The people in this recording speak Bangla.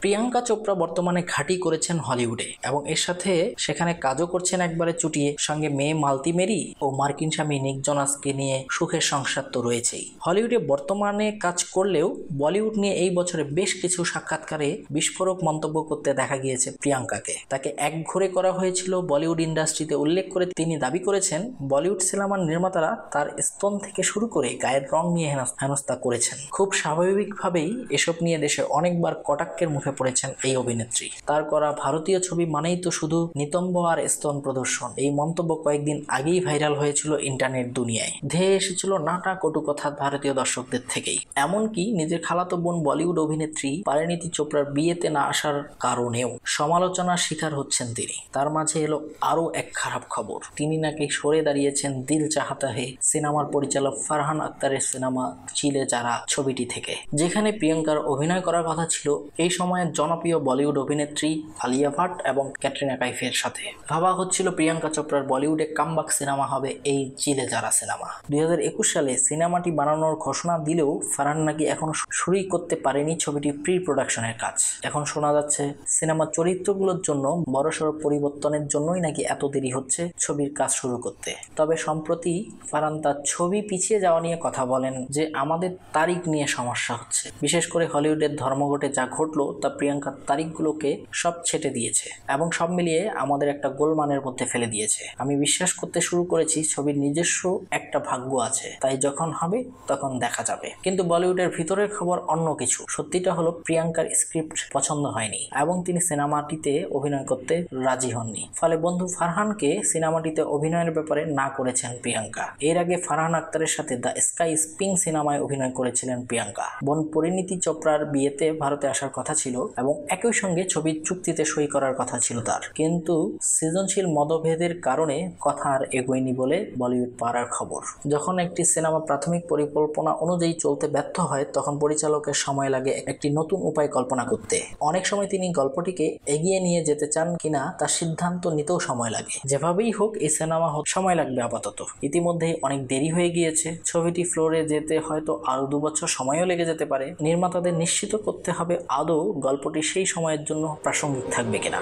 প্রিয়াঙ্কা চোপড়া বর্তমানে ঘাঁটি করেছেন হলিউডে এবং এর সাথে সেখানে কাজও করছেন একবারে চুটিয়ে। সঙ্গে মেয়ে মালতি মেরি ও মার্কিন স্বামী নিক জোনাসকে নিয়ে সুখের সংসার তো রয়েছেই। হলিউডে বর্তমানে কাজ করলেও বলিউড নিয়ে এই বছরে বেশ কিছু সাক্ষাৎকারে বিস্ফোরক মন্তব্য করতে দেখা গিয়েছে প্রিয়াঙ্কাকে। তাকে একঘরে করা হয়েছিল বলিউড ইন্ডাস্ট্রিতে উল্লেখ করে তিনি দাবি করেছেন বলিউড সিনেমার নির্মাতারা তার স্তন থেকে শুরু করে গায়ের রং নিয়ে হেনস্থা করেছেন। খুব স্বাভাবিকভাবেই এসব নিয়ে দেশে অনেকবার কটাক্ষের মুখে পড়েছেন এই অভিনেত্রী। তার করা ভারতীয় ছবি মানেই তো শুধু নিতম্ব আর স্তন প্রদর্শন, এই মন্তব্য কয়েকদিন আগেই ভাইরাল হয়েছিল ইন্টারনেট দুনিয়ায়। ধেয়ে এসেছিল নাটা কটু কথা ভারতীয় দর্শকদের থেকেই। এমনকি নিজের খালাতো বোন বলিউড অভিনেত্রী পরিণীতি চোপড়ার বিয়েতে না আসার কারণেও সমালোচনার শিকার হচ্ছেন তিনি। তার মাঝে এলো আরও এক খারাপ খবর, তিনি নাকি সরে দাঁড়িয়েছেন দিল চাহতা হে সিনেমার পরিচালক ফারহান আক্তারের সিনেমা চিলে যারা ছবিটি থেকে, যেখানে প্রিয়াঙ্কার অভিনয় করার কথা ছিল এই সময়ের জনপ্রিয় বলিউড অভিনেত্রী আলিয়া ভাট এবং ক্যাটরিনা কাইফের সাথে। ভাবা হচ্ছিল প্রিয়াঙ্কা চোপড়ার বলিউডে কামব্যাক সিনেমা হবে এই চিলে যারা সিনেমা। 2021 সালে সিনেমাটি বানানোর ঘোষণা দিলেও ফারহান নাকি এখনো শুরুই করতে পারেনি ছবিটি প্রি প্রোডাকশনের কাজ। এখন শোনা যাচ্ছে সিনেমার চরিত্রগুলোর জন্য বড়সড় পরিবর্তনের জন্যই নাকি এত দেরি হচ্ছে ছবির কাজ শুরু করতে। তবে সম্প্রতি ফারহান তার ছবি পিছিয়ে যাওয়া নিয়ে কথা বলেন যে আমাদের তারিখ নিয়ে সমস্যা হচ্ছে। বিশেষ করে হলিউডের ধর্মঘটে যা ঘটলো তা প্রিয়াঙ্কার তারিখগুলোকে সব ছেটে দিয়েছে এবং সব মিলিয়ে আমাদের একটা গোলমালের মধ্যে ফেলে দিয়েছে। আমি বিশ্বাস করতে শুরু করেছি ছবির নিজস্ব একটা ভাগ্য আছে, তাই যখন হবে তখন দেখা যাবে। কিন্তু বলিউডের ভিতরের খবর অন্য কিছু। সত্যিটা হলো প্রিয়াঙ্কার স্ক্রিপ্ট পছন্দ হয়নি এবং তিনি সিনেমাটিতে অভিনয় করতে রাজি হননি। ফলে বন্ধু ফারহানকে সিনেমাটিতে অভিনয়ের ব্যাপারে না করেছেন প্রিয়াঙ্কা। এর আগে ফারহান আক্তারের সাথে দ্য স্কাই ইজ পিঙ্ক সিনেমায় অভিনয় করেছিলেন প্রিয়াঙ্কা। বোন পরিণীতি চোপড়ার বিয়েতে ভারতে আসার কথা ছিল এবং একই সঙ্গে ছবির চুক্তিতে সই করার কথা ছিল তার, কিন্তু সৃজনশীল মতভেদের কারণে কথা আর এগোয়নি বলে বলিউড পাড়ার খবর। যখন একটি সিনেমা প্রাথমিক পরিকল্পনা অনুযায়ী চলতে ব্যর্থ হয় তখন পরিচালকের সময় লাগে একটি নতুন উপায় কল্পনা করতে। অনেক সময় তিনি গল্পটিকে এগিয়ে নিয়ে যেতে চান কিনা তার সিদ্ধান্ত নিতেও সময় লাগে। যেভাবেই হোক এই সিনেমা সময় লাগবে আপাতত। ইতিমধ্যেই অনেক দেরি হয়ে গিয়েছে। ছবিটি ফ্লোরে যেতে হয়তো আরো 2 বছর সময়ও লেগে যেতে পারে। নির্মাতাদের নিশ্চিত করতে হবে আদৌ গল্পটি সেই সময়ের জন্য প্রাসঙ্গিক থাকবে কিনা।